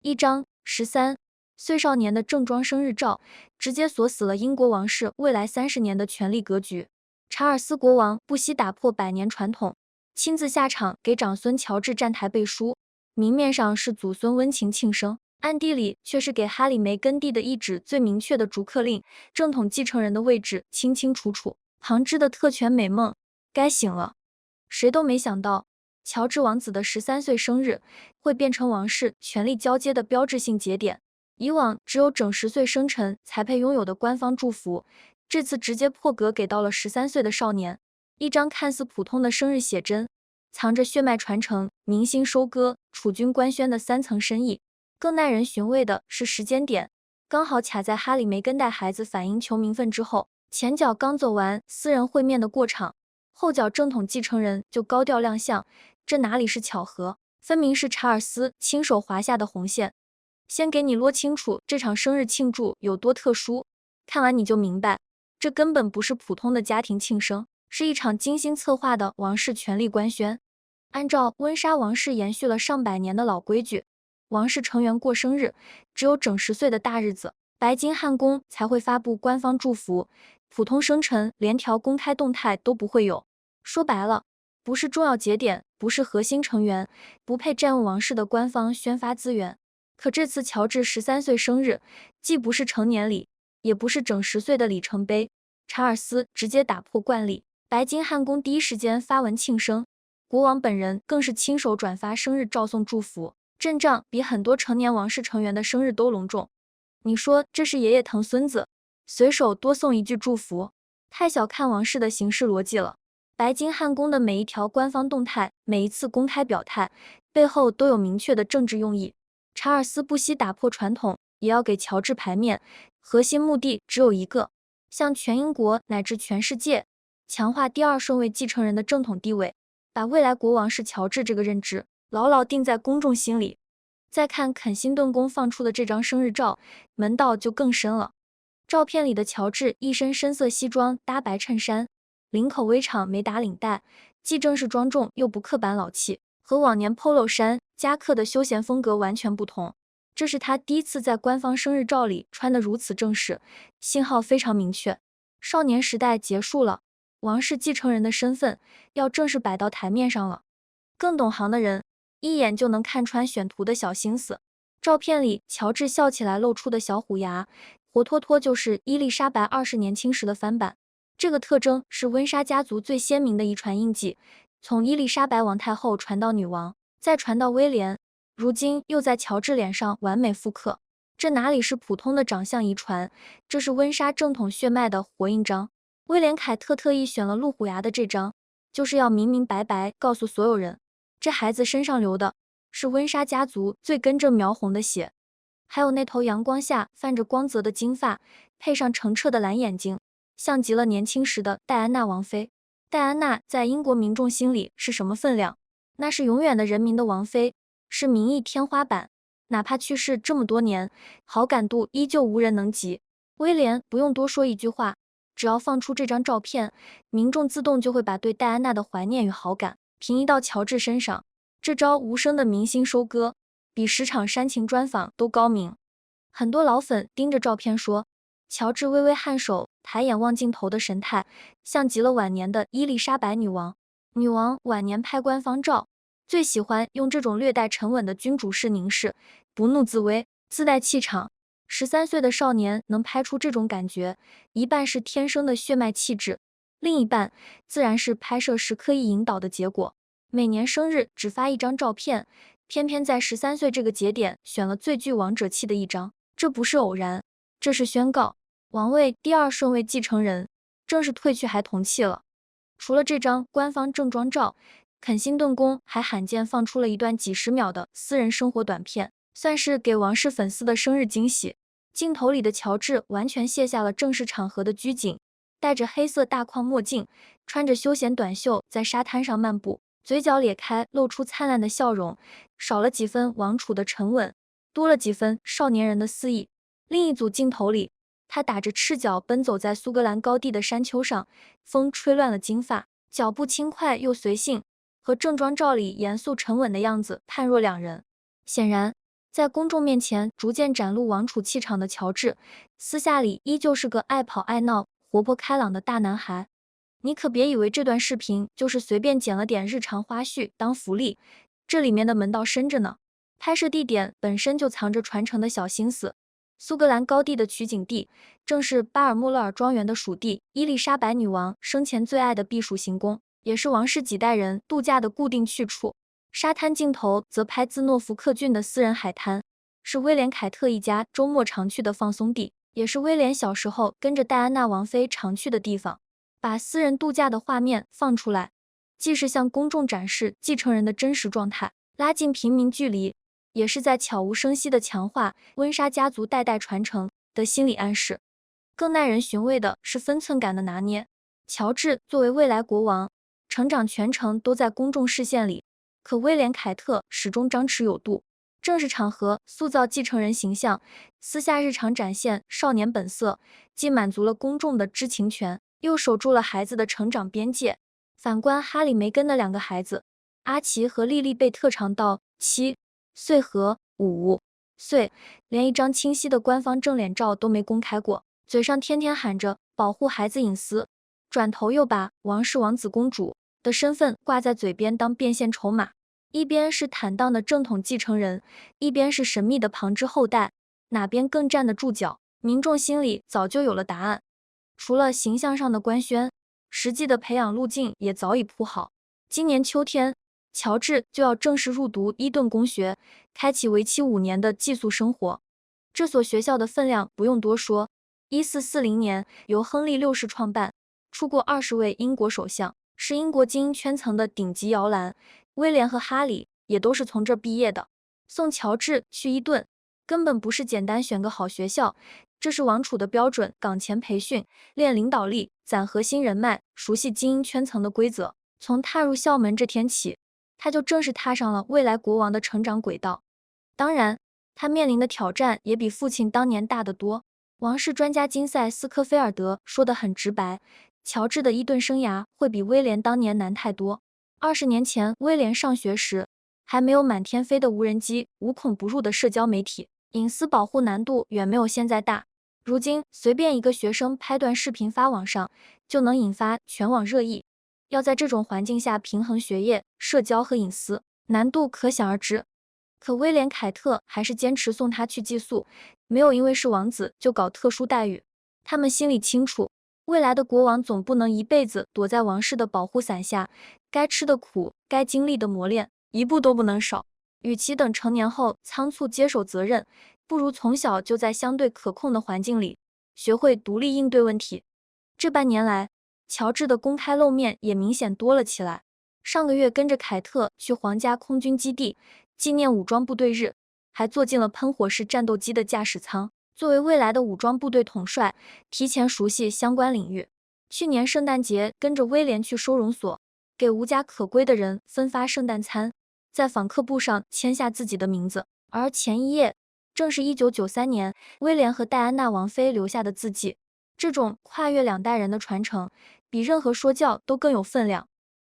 一张13岁少年的正装生日照，直接锁死了英国王室未来30年的权力格局。查尔斯国王不惜打破100年传统，亲自下场给长孙乔治站台背书，明面上是祖孙温情庆生，暗地里却是给哈里梅根蒂的一纸最明确的逐客令，正统继承人的位置清清楚楚，旁支的特权美梦该醒了。谁都没想到，乔治王子的13岁生日会变成王室权力交接的标志性节点。以往只有整10岁生辰才配拥有的官方祝福，这次直接破格给到了13岁的少年。一张看似普通的生日写真，藏着血脉传承、明星收割、储君官宣的3层深意。更耐人寻味的是时间点，刚好卡在哈里梅根带孩子反映求名分之后，前脚刚走完私人会面的过场，后脚正统继承人就高调亮相，这哪里是巧合，分明是查尔斯亲手划下的红线。先给你啰清楚这场生日庆祝有多特殊，看完你就明白，这根本不是普通的家庭庆生，是一场精心策划的王室权力官宣。按照温莎王室延续了上百年的老规矩，王室成员过生日，只有整10岁的大日子，白金汉宫才会发布官方祝福，普通生辰连条公开动态都不会有。说白了，不是重要节点，不是核心成员，不配占用王室的官方宣发资源。可这次乔治13岁生日，既不是成年礼，也不是整10岁的里程碑，查尔斯直接打破惯例，白金汉宫第一时间发文庆生，国王本人更是亲手转发生日照送祝福，阵仗比很多成年王室成员的生日都隆重。你说这是爷爷疼孙子，随手多送一句祝福，太小看王室的行事逻辑了。白金汉宫的每一条官方动态，每一次公开表态，背后都有明确的政治用意。查尔斯不惜打破传统，也要给乔治牌面，核心目的只有一个，向全英国乃至全世界强化第2顺位继承人的正统地位，把未来国王是乔治这个认知牢牢定在公众心里。再看肯辛顿宫放出的这张生日照，门道就更深了。照片里的乔治一身深色西装搭白衬衫，领口微敞没打领带，既正式庄重又不刻板老气，和往年 polo 衫夹克的休闲风格完全不同。这是他第一次在官方生日照里穿得如此正式，信号非常明确，少年时代结束了，王室继承人的身份要正式摆到台面上了。更懂行的人一眼就能看穿选图的小心思。照片里乔治笑起来露出的小虎牙，活脱脱就是伊丽莎白20年轻时的翻版。这个特征是温莎家族最鲜明的遗传印记，从伊丽莎白王太后传到女王，再传到威廉，如今又在乔治脸上完美复刻。这哪里是普通的长相遗传，这是温莎正统血脉的活印章。威廉凯特特意选了鹿虎牙的这张，就是要明明白白告诉所有人，这孩子身上流的是温莎家族最根正苗红的血。还有那头阳光下泛着光泽的金发，配上澄澈的蓝眼睛，像极了年轻时的戴安娜王妃。戴安娜在英国民众心里是什么分量？那是永远的人民的王妃，是民意天花板，哪怕去世这么多年，好感度依旧无人能及。威廉不用多说一句话，只要放出这张照片，民众自动就会把对戴安娜的怀念与好感平移到乔治身上。这招无声的明星收割，比10场煽情专访都高明。很多老粉盯着照片说，乔治微微颔首，抬眼望镜头的神态，像极了晚年的伊丽莎白女王。女王晚年拍官方照，最喜欢用这种略带沉稳的君主式凝视，不怒自威，自带气场。13岁的少年能拍出这种感觉，一半是天生的血脉气质，另一半自然是拍摄时刻意引导的结果。每年生日只发一张照片，偏偏在13岁这个节点选了最具王者气的一张，这不是偶然，这是宣告王位第2顺位继承人正式褪去孩童气了。除了这张官方正装照，肯辛顿宫还罕见放出了一段几10秒的私人生活短片，算是给王室粉丝的生日惊喜。镜头里的乔治完全卸下了正式场合的拘谨，戴着黑色大框墨镜，穿着休闲短袖在沙滩上漫步，嘴角咧开露出灿烂的笑容，少了几分王储的沉稳，多了几分少年人的肆意。另一组镜头里，他打着赤脚奔走在苏格兰高地的山丘上，风吹乱了金发，脚步轻快又随性，和正装照里严肃沉稳的样子判若两人。显然，在公众面前逐渐展露王储气场的乔治，私下里依旧是个爱跑爱闹、活泼开朗的大男孩。你可别以为这段视频就是随便剪了点日常花絮当福利，这里面的门道深着呢。拍摄地点本身就藏着传承的小心思。苏格兰高地的取景地，正是巴尔莫勒尔庄园的属地，伊丽莎白女王生前最爱的避暑行宫，也是王室几代人度假的固定去处。沙滩镜头则拍自诺福克郡的私人海滩，是威廉凯特一家周末常去的放松地，也是威廉小时候跟着戴安娜王妃常去的地方。把私人度假的画面放出来，既是向公众展示继承人的真实状态，拉近平民距离，也是在悄无声息地强化温莎家族代代传承的心理暗示。更耐人寻味的是分寸感的拿捏。乔治作为未来国王，成长全程都在公众视线里，可威廉凯特始终张弛有度，正式场合塑造继承人形象，私下日常展现少年本色，既满足了公众的知情权，又守住了孩子的成长边界。反观哈里梅根的两个孩子，阿奇和莉莉贝特长到7岁和5岁，连一张清晰的官方正脸照都没公开过，嘴上天天喊着保护孩子隐私，转头又把王室王子公主的身份挂在嘴边当变现筹码。一边是坦荡的正统继承人，一边是神秘的旁支后代，哪边更站得住脚？民众心里早就有了答案。除了形象上的官宣，实际的培养路径也早已铺好。今年秋天，乔治就要正式入读伊顿公学，开启为期5年的寄宿生活。这所学校的分量不用多说，1440年由亨利6世创办，出过20位英国首相，是英国精英圈层的顶级摇篮。威廉和哈里也都是从这儿毕业的。送乔治去伊顿，根本不是简单选个好学校，这是王储的标准岗前培训，练领导力，攒核心人脉，熟悉精英圈层的规则。从踏入校门这天起，他就正式踏上了未来国王的成长轨道。当然，他面临的挑战也比父亲当年大得多。王室专家金赛斯科菲尔德说得很直白，乔治的伊顿生涯会比威廉当年难太多。20年前，威廉上学时，还没有满天飞的无人机，无孔不入的社交媒体，隐私保护难度远没有现在大。如今，随便一个学生拍段视频发网上，就能引发全网热议。要在这种环境下平衡学业、社交和隐私，难度可想而知。可威廉凯特还是坚持送他去寄宿，没有因为是王子就搞特殊待遇。他们心里清楚，未来的国王总不能一辈子躲在王室的保护伞下，该吃的苦，该经历的磨练，一步都不能少。与其等成年后仓促接手责任，不如从小就在相对可控的环境里，学会独立应对问题。这半年来，乔治的公开露面也明显多了起来。上个月跟着凯特去皇家空军基地纪念武装部队日，还坐进了喷火式战斗机的驾驶舱。作为未来的武装部队统帅，提前熟悉相关领域。去年圣诞节跟着威廉去收容所，给无家可归的人分发圣诞餐，在访客簿上签下自己的名字。而前一页正是1993年威廉和戴安娜王妃留下的字迹。这种跨越2代人的传承，比任何说教都更有分量。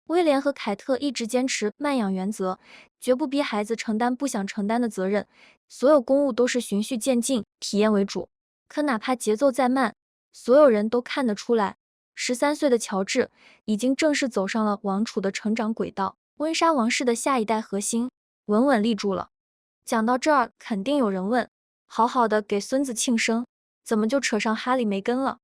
威廉和凯特一直坚持慢养原则，绝不逼孩子承担不想承担的责任，所有公务都是循序渐进、体验为主。可哪怕节奏再慢，所有人都看得出来，13岁的乔治已经正式走上了王储的成长轨道，温莎王室的下一代核心稳稳立住了。讲到这儿，肯定有人问，好好的给孙子庆生，怎么就扯上哈里梅根了？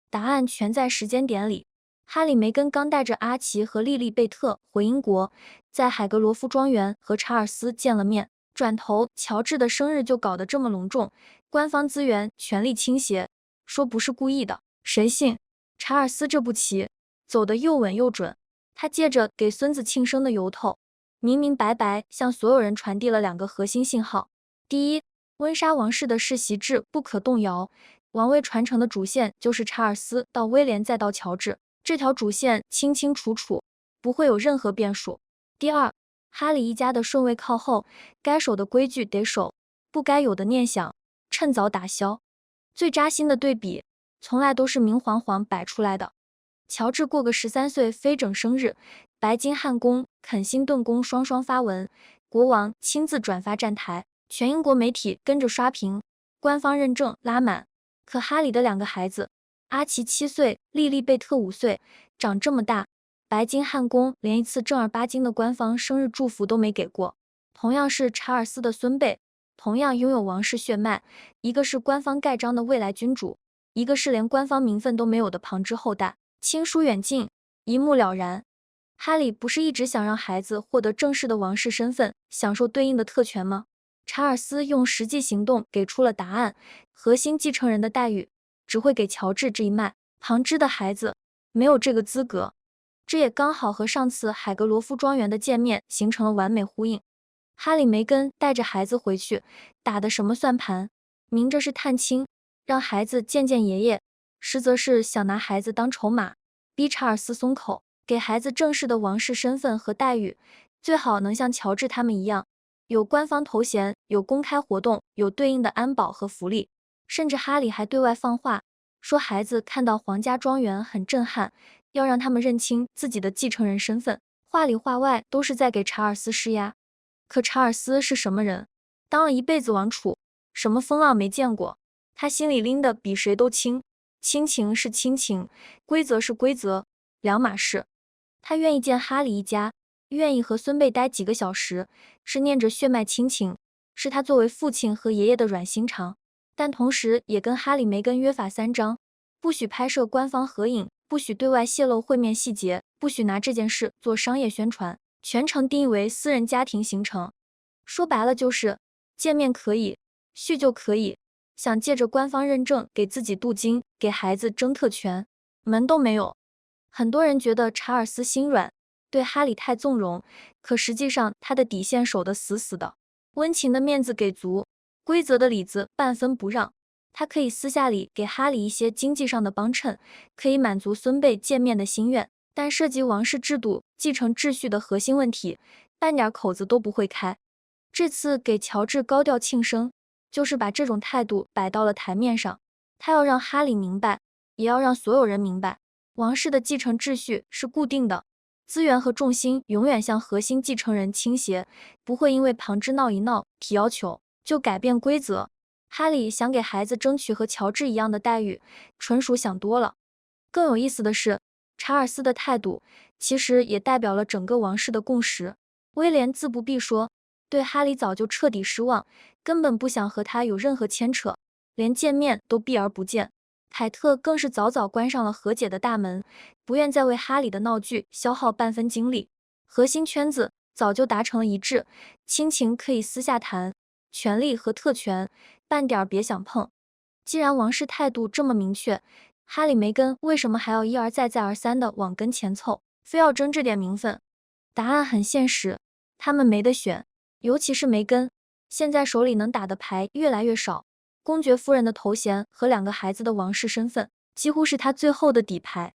答案全在时间点里。哈里梅根刚带着阿奇和莉莉贝特回英国，在海格罗夫庄园和查尔斯见了面。转头，乔治的生日就搞得这么隆重，官方资源全力倾斜，说不是故意的，谁信？查尔斯这步棋走得又稳又准，他借着给孙子庆生的由头，明明白白向所有人传递了2个核心信号：第一，温莎王室的世袭制不可动摇，王位传承的主线就是查尔斯到威廉再到乔治。这条主线清清楚楚，不会有任何变数。第二，哈里一家的顺位靠后，该守的规矩得守，不该有的念想趁早打消。最扎心的对比，从来都是明晃晃摆出来的。乔治过个13岁非整生日，白金汉宫、肯辛顿宫双双发文，国王亲自转发站台，全英国媒体跟着刷屏，官方认证拉满。可哈里的2个孩子，阿奇7岁，莉莉贝特5岁，长这么大，白金汉宫连一次正儿八经的官方生日祝福都没给过。同样是查尔斯的孙辈，同样拥有王室血脉，一个是官方盖章的未来君主，一个是连官方名分都没有的旁支后代，亲疏远近，一目了然。哈里不是一直想让孩子获得正式的王室身份，享受对应的特权吗？查尔斯用实际行动给出了答案，核心继承人的待遇只会给乔治这一脉，旁支的孩子没有这个资格。这也刚好和上次海格罗夫庄园的见面形成了完美呼应。哈里梅根带着孩子回去，打的什么算盘？明着是探亲，让孩子见见爷爷，实则是想拿孩子当筹码，逼查尔斯松口，给孩子正式的王室身份和待遇，最好能像乔治他们一样，有官方头衔，有公开活动，有对应的安保和福利。甚至哈里还对外放话，说孩子看到皇家庄园很震撼，要让他们认清自己的继承人身份，话里话外都是在给查尔斯施压。可查尔斯是什么人？当了一辈子王储，什么风浪没见过？他心里拎的比谁都轻，亲情是亲情，规则是规则，两码事。他愿意见哈里一家，愿意和孙辈待几个小时，是念着血脉亲情，是他作为父亲和爷爷的软心肠，但同时也跟哈里梅根约法3章，不许拍摄官方合影，不许对外泄露会面细节，不许拿这件事做商业宣传，全程定义为私人家庭行程。说白了就是见面可以，叙旧可以，想借着官方认证给自己镀金，给孩子争特权，门都没有。很多人觉得查尔斯心软，对哈里太纵容，可实际上他的底线守得死死的，温情的面子给足，规则的里子半分不让。他可以私下里给哈里一些经济上的帮衬，可以满足孙辈见面的心愿，但涉及王室制度、继承秩序的核心问题，半点口子都不会开。这次给乔治高调庆生，就是把这种态度摆到了台面上。他要让哈里明白，也要让所有人明白，王室的继承秩序是固定的，资源和重心永远向核心继承人倾斜，不会因为旁支闹一闹、提要求就改变规则。哈里想给孩子争取和乔治一样的待遇，纯属想多了。更有意思的是，查尔斯的态度其实也代表了整个王室的共识。威廉自不必说，对哈里早就彻底失望，根本不想和他有任何牵扯，连见面都避而不见。凯特更是早早关上了和解的大门，不愿再为哈里的闹剧消耗半分精力。核心圈子早就达成了一致，亲情可以私下谈，权力和特权半点别想碰。既然王室态度这么明确，哈里梅根为什么还要一而再再而三的往跟前凑，非要争这点名分？答案很现实，他们没得选。尤其是梅根，现在手里能打的牌越来越少，公爵夫人的头衔和2个孩子的王室身份，几乎是他最后的底牌。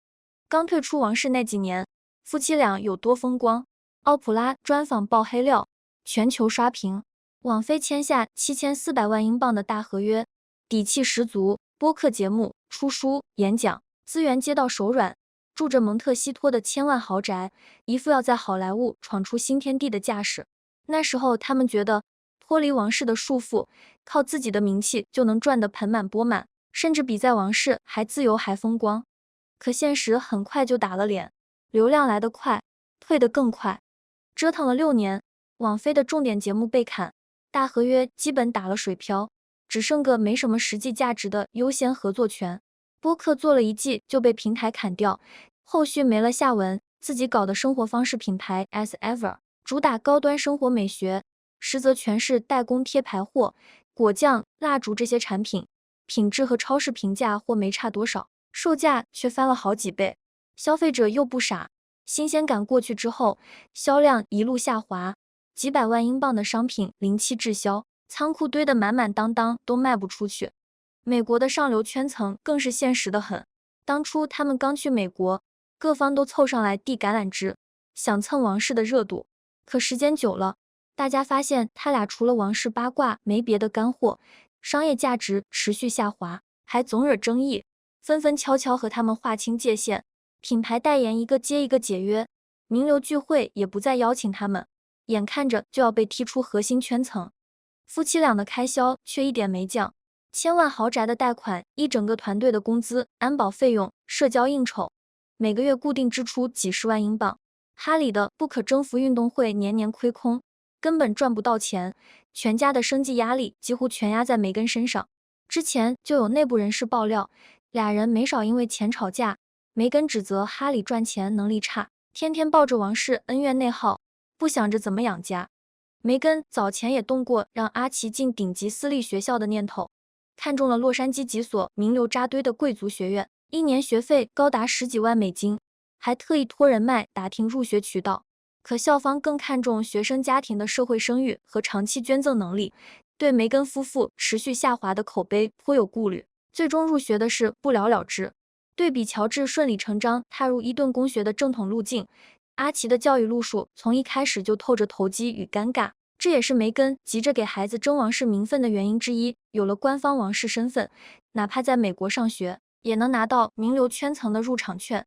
刚退出王室那几年，夫妻俩有多风光？奥普拉专访爆黑料，全球刷屏。网飞签下7400万英镑的大合约，底气十足。播客节目、出书、演讲，资源接到手软。住着蒙特西托的千万豪宅，一副要在好莱坞闯出新天地的架势。那时候他们觉得脱离王室的束缚，靠自己的名气就能赚得盆满钵满，甚至比在王室还自由还风光。可现实很快就打了脸，流量来得快，退得更快。折腾了6年，网飞的重点节目被砍，大合约基本打了水漂，只剩个没什么实际价值的优先合作权。播客做了1季就被平台砍掉，后续没了下文。自己搞的生活方式品牌 As Ever，主打高端生活美学，实则全是代工贴牌货，果酱、蜡烛这些产品，品质和超市平价货没差多少，售价却翻了好几倍。消费者又不傻，新鲜感过去之后，销量一路下滑，几百万英镑的商品临期滞销，仓库堆得满满当当，都卖不出去。美国的上流圈层更是现实得很，当初他们刚去美国，各方都凑上来递橄榄枝，想蹭王室的热度。可时间久了，大家发现他俩除了王室八卦没别的干货，商业价值持续下滑，还总惹争议，纷纷悄悄和他们划清界限。品牌代言一个接一个解约，名流聚会也不再邀请他们，眼看着就要被踢出核心圈层。夫妻俩的开销却一点没降，千万豪宅的贷款，一整个团队的工资、安保费用、社交应酬，每个月固定支出几十万英镑。哈里的不可征服运动会年年亏空，根本赚不到钱，全家的生计压力几乎全压在梅根身上。之前就有内部人士爆料，俩人没少因为钱吵架。梅根指责哈里赚钱能力差，天天抱着王室恩怨内耗，不想着怎么养家。梅根早前也动过让阿奇进顶级私立学校的念头，看中了洛杉矶几所名流扎堆的贵族学院，一年学费高达10几万美金，还特意托人脉打听入学渠道。可校方更看重学生家庭的社会声誉和长期捐赠能力，对梅根夫妇持续下滑的口碑颇有顾虑，最终入学的事不了了之。对比乔治顺理成章踏入伊顿公学的正统路径，阿奇的教育路数从一开始就透着投机与尴尬，这也是梅根急着给孩子争王室名分的原因之一。有了官方王室身份，哪怕在美国上学，也能拿到名流圈层的入场券。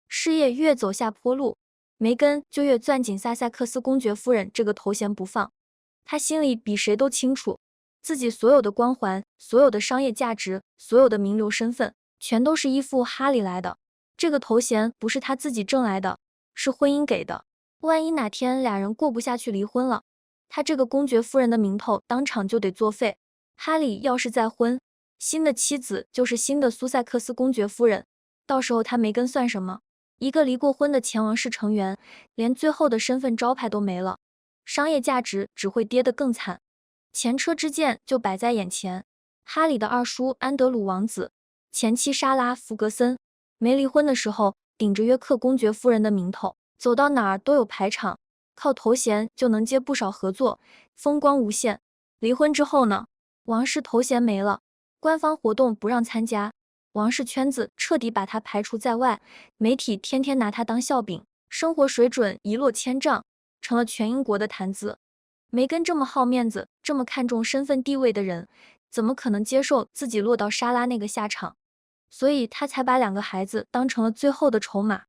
事业越走下坡路，梅根就越攥紧萨塞克斯公爵夫人这个头衔不放。她心里比谁都清楚，自己所有的光环、所有的商业价值、所有的名流身份，全都是依附哈里来的。这个头衔不是他自己挣来的，是婚姻给的。万一哪天俩人过不下去离婚了，他这个公爵夫人的名头当场就得作废。哈里要是再婚，新的妻子就是新的苏塞克斯公爵夫人，到时候他梅根算什么？一个离过婚的前王室成员，连最后的身份招牌都没了，商业价值只会跌得更惨。前车之鉴就摆在眼前，哈里的二叔安德鲁王子，前妻莎拉·弗格森，没离婚的时候顶着约克公爵夫人的名头，走到哪儿都有排场，靠头衔就能接不少合作，风光无限。离婚之后呢，王室头衔没了，官方活动不让参加，王室圈子彻底把他排除在外，媒体天天拿他当笑柄，生活水准一落千丈，成了全英国的谈资。梅根这么好面子，这么看重身份地位的人，怎么可能接受自己落到莎拉那个下场？所以他才把2个孩子当成了最后的筹码，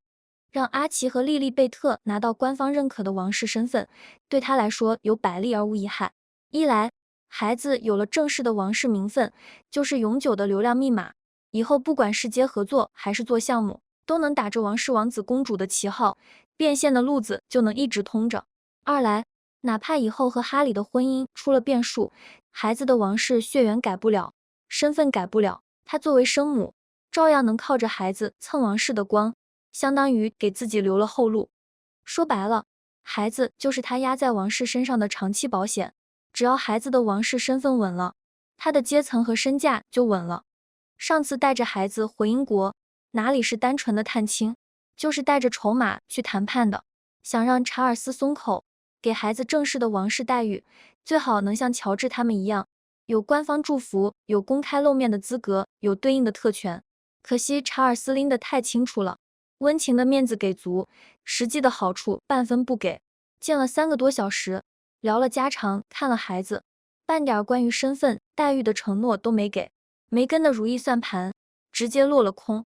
让阿奇和莉莉贝特拿到官方认可的王室身份，对他来说有百利而无一害。一来，孩子有了正式的王室名分，就是永久的流量密码，以后不管是接合作还是做项目，都能打着王室王子公主的旗号，变现的路子就能一直通着。二来，哪怕以后和哈里的婚姻出了变数，孩子的王室血缘改不了，身份改不了，他作为生母，照样能靠着孩子蹭王室的光，相当于给自己留了后路。说白了，孩子就是他压在王室身上的长期保险，只要孩子的王室身份稳了，他的阶层和身价就稳了。上次带着孩子回英国，哪里是单纯的探亲，就是带着筹码去谈判的，想让查尔斯松口，给孩子正式的王室待遇，最好能像乔治他们一样，有官方祝福，有公开露面的资格，有对应的特权。可惜查尔斯拎得太清楚了，温情的面子给足，实际的好处半分不给。见了3个多小时，聊了家常，看了孩子，半点关于身份待遇的承诺都没给。梅根的如意算盘直接落了空，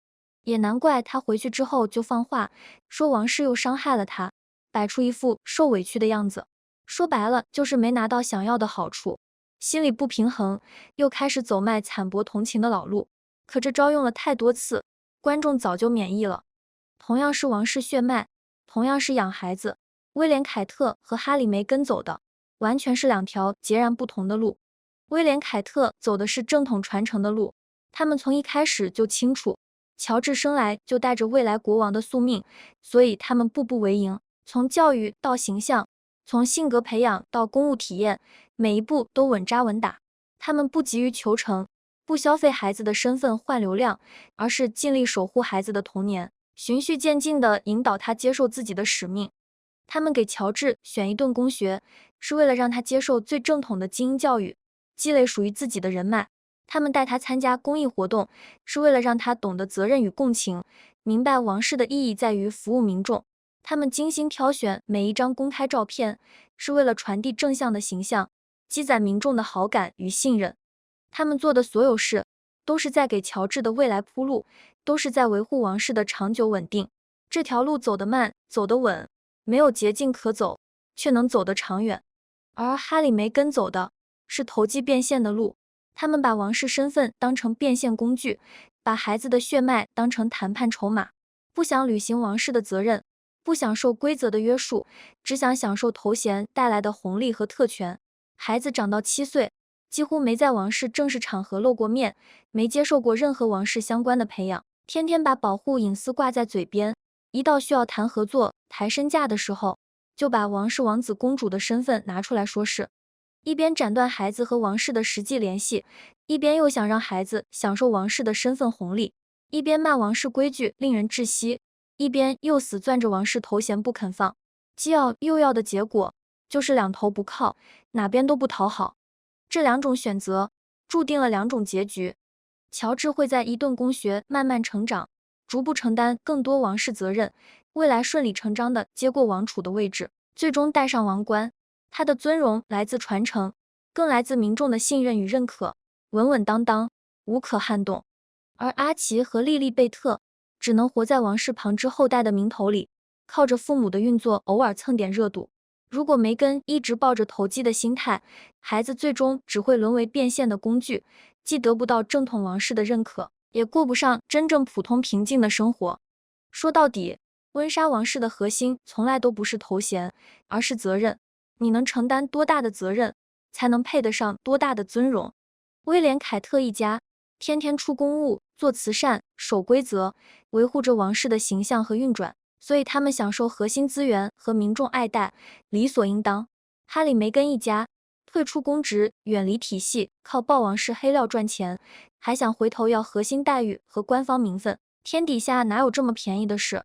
也难怪他回去之后就放话，说王室又伤害了他，摆出一副受委屈的样子。说白了就是没拿到想要的好处，心里不平衡，又开始走卖惨薄同情的老路。可这招用了太多次，观众早就免疫了。同样是王室血脉，同样是养孩子，威廉·凯特和哈里·梅根走的完全是2条截然不同的路。威廉·凯特走的是正统传承的路，他们从一开始就清楚，乔治生来就带着未来国王的宿命，所以他们步步为营，从教育到形象，从性格培养到公务体验，每一步都稳扎稳打。他们不急于求成，不消费孩子的身份换流量，而是尽力守护孩子的童年，循序渐进地引导他接受自己的使命。他们给乔治选一顿公学，是为了让他接受最正统的精英教育，积累属于自己的人脉。他们带他参加公益活动，是为了让他懂得责任与共情，明白王室的意义在于服务民众。他们精心挑选每一张公开照片，是为了传递正向的形象，积攒民众的好感与信任。他们做的所有事，都是在给乔治的未来铺路，都是在维护王室的长久稳定。这条路走得慢，走得稳，没有捷径可走，却能走得长远。而哈里·梅根走的是投机变现的路。他们把王室身份当成变现工具，把孩子的血脉当成谈判筹码，不想履行王室的责任，不想受规则的约束，只想享受头衔带来的红利和特权。孩子长到7岁，几乎没在王室正式场合露过面，没接受过任何王室相关的培养，天天把保护隐私挂在嘴边，一到需要谈合作、抬身价的时候，就把王室王子公主的身份拿出来说事，一边斩断孩子和王室的实际联系，一边又想让孩子享受王室的身份红利，一边骂王室规矩令人窒息，一边又死攥着王室头衔不肯放，既要又要的结果就是两头不靠，哪边都不讨好。这两种选择注定了两种结局。乔治会在伊顿公学慢慢成长，逐步承担更多王室责任，未来顺理成章地接过王储的位置，最终戴上王冠。他的尊荣来自传承，更来自民众的信任与认可，稳稳当当，无可撼动。而阿奇和莉莉贝特只能活在王室旁支后代的名头里，靠着父母的运作偶尔蹭点热度。如果梅根一直抱着投机的心态，孩子最终只会沦为变现的工具，既得不到正统王室的认可，也过不上真正普通平静的生活。说到底，温莎王室的核心从来都不是头衔，而是责任。你能承担多大的责任，才能配得上多大的尊荣。威廉·凯特一家天天出公务、做慈善、守规则，维护着王室的形象和运转，所以他们享受核心资源和民众爱戴，理所应当。哈里·梅根一家退出公职，远离体系，靠爆王室黑料赚钱，还想回头要核心待遇和官方名分，天底下哪有这么便宜的事？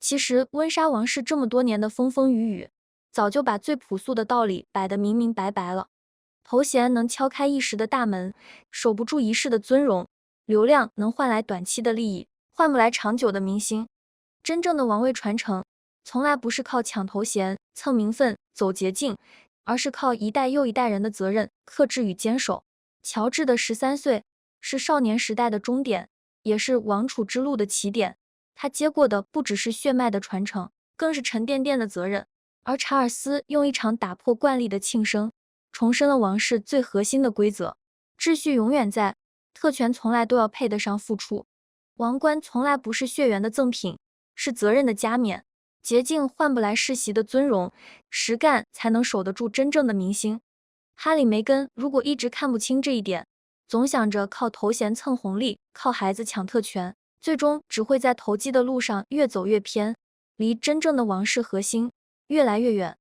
其实温莎王室这么多年的风风雨雨，早就把最朴素的道理摆得明明白白了。头衔能敲开一时的大门，守不住一世的尊荣；流量能换来短期的利益，换不来长久的民心。真正的王位传承，从来不是靠抢头衔、蹭名分、走捷径，而是靠一代又一代人的责任、克制与坚守。乔治的13岁是少年时代的终点，也是王储之路的起点。他接过的不只是血脉的传承，更是沉甸甸的责任。而查尔斯用一场打破惯例的庆生，重申了王室最核心的规则：秩序永远在，特权从来都要配得上付出。王冠从来不是血缘的赠品，是责任的加冕。捷径换不来世袭的尊荣，实干才能守得住真正的民心。哈里·梅根如果一直看不清这一点，总想着靠头衔蹭红利，靠孩子抢特权，最终只会在投机的路上越走越偏，离真正的王室核心越来越远。